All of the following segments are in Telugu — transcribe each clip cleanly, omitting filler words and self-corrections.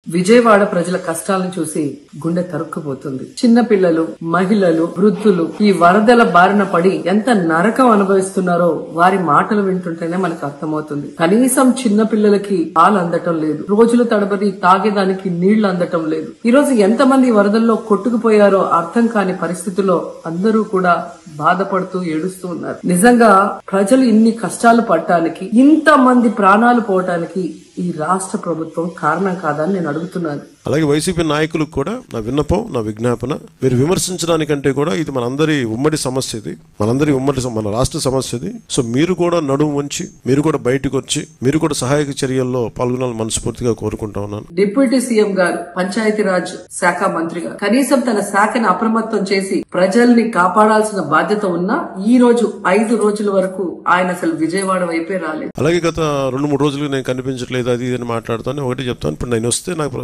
విజయవాడ ప్రజల కష్టాలను చూసి గుండె తరుక్కుపోతుంది. చిన్న పిల్లలు, మహిళలు, వృద్ధులు ఈ వరదల బారిన పడి ఎంత నరకం అనుభవిస్తున్నారో వారి మాటలు వింటుంటేనే మనకు అర్థమవుతుంది. కనీసం చిన్న పిల్లలకి పాలు అందటం లేదు, రోజులు తడబడి తాగేదానికి నీళ్లు అందటం లేదు. ఈ రోజు ఎంతమంది వరదల్లో కొట్టుకుపోయారో అర్థం కాని పరిస్థితుల్లో అందరూ కూడా బాధపడుతూ ఏడుస్తూ ఉన్నారు. నిజంగా ప్రజలు ఇన్ని కష్టాలు పడటానికి, ఇంతమంది ప్రాణాలు పోవటానికి ఈ రాష్ట్ర ప్రభుత్వం కారణం కాదని నేను అడుగుతున్నాను. అలాగే వైసీపీ నాయకులకు కూడా నా విన్నపం, నా విజ్ఞాపన, మీరు విమర్శించడానికంటే కూడా ఇది మనందరి ఉమ్మడి సమస్య, ఇది మన రాష్ట్ర సమస్య ఇది. సో మీరు కూడా నడుము వంచి, మీరు కూడా బయటకు వచ్చి, మీరు కూడా సహాయక చర్యల్లో పాల్గొనాలని మనస్ఫూర్తిగా కోరుకుంటా ఉన్నాను. డిప్యూటీ సీఎం గారు, పంచాయతీరాజ్ శాఖ మంత్రి గారు కనీసం తన శాఖను అప్రమత్తం చేసి ప్రజల్ని కాపాడాల్సిన బాధ్యత ఉన్నా ఈ రోజు 5 రోజుల వరకు ఆయన అసలు విజయవాడ వైపే రాలేదు. అలాగే గత 2-3 రోజులుగా నేను కనిపించట్లేదు అది ఇది అని మాట్లాడుతాను. ఒకటి చెప్తాను, ఇప్పుడు నేను వస్తే నాకు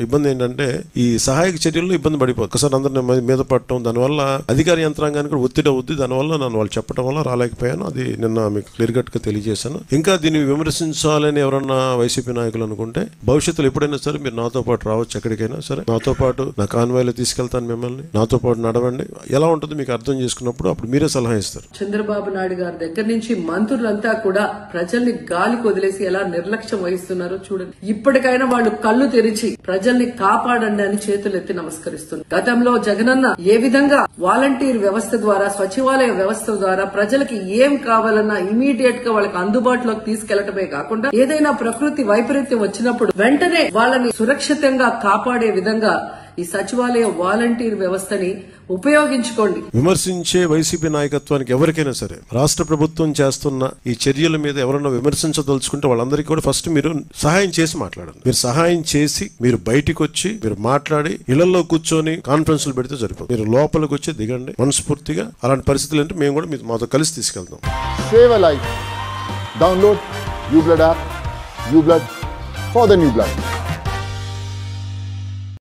ఇబ్బంది ఏంటంటే ఈ సహాయక చర్యల్లో ఇబ్బంది పడిపోతుంది. ఒకసారి అందరిని మీద పట్టడం, దానివల్ల అధికార యంత్రాంగానికి కూడా ఒత్తిడి అవుద్ది. దానివల్ల నన్ను వాళ్ళు చెప్పడం వల్ల రాలేకపోయాను. అది నిన్న మీకు క్లియర్ కట్ గా తెలియజేశాను. ఇంకా దీన్ని విమర్శించాలని ఎవరన్నా వైసీపీ నాయకులు అనుకుంటే భవిష్యత్తులో ఎప్పుడైనా సరే మీరు నాతో పాటు రావచ్చు, ఎక్కడికైనా సరే నాతో పాటు నా కాన్వాయ్లో తీసుకెళ్తాను మిమ్మల్ని. నాతో పాటు నడవండి. ఎలా ఉంటుంది మీకు అర్థం చేసుకున్నప్పుడు అప్పుడు మీరే సలహా ఇస్తారు. చంద్రబాబు నాయుడు గారి దగ్గర నుంచి మంత్రులంతా కూడా ప్రజల్ని గాలికి వదిలేసి ఎలా నిర్లక్ష్యం వహిస్తున్నారో చూడండి. ఇప్పటికైనా వాళ్ళు కళ్ళు తెరిచి ప్రజల్ని కాపాడండి అని చేతులెత్తి నమస్కరిస్తున్నారు. గతంలో జగనన్న ఏ విధంగా వాలంటీర్ వ్యవస్థ ద్వారా, సచివాలయ వ్యవస్థ ద్వారా ప్రజలకి ఏం కావాలన్నా ఇమీడియట్ గా వాళ్ళకి అందుబాటులోకి తీసుకెళ్లటమే కాకుండా ఏదైనా ప్రకృతి వైపరీత్యం వచ్చినప్పుడు వెంటనే వాళ్ళని సురక్షితంగా కాపాడే విధంగా ఈ సచివాలయ వాలంటీర్ వ్యవస్థని ఉపయోగించుకోండి. విమర్శించే వైసీపీ నాయకత్వానికి ఎవరికైనా సరే రాష్ట్ర ప్రభుత్వం చేస్తున్న ఈ చర్యల మీద ఎవరైనా విమర్శించదలుచుకుంటే వాళ్ళందరికీ కూడా ఫస్ట్ మీరు సహాయం చేసి మాట్లాడండి. మీరు సహాయం చేసి మీరు బయటికి వచ్చి మీరు మాట్లాడి ఇళ్లలో కూర్చొని కాన్ఫరెన్స్లు పెడితే సరిపోతుంది. మీరు లోపలికి వచ్చి దిగండి మనస్ఫూర్తిగా. అలాంటి పరిస్థితులు అంటే మేము కూడా మాతో కలిసి తీసుకెళ్తాం. Save a life. Download UBlood app. UBlood for the new blood.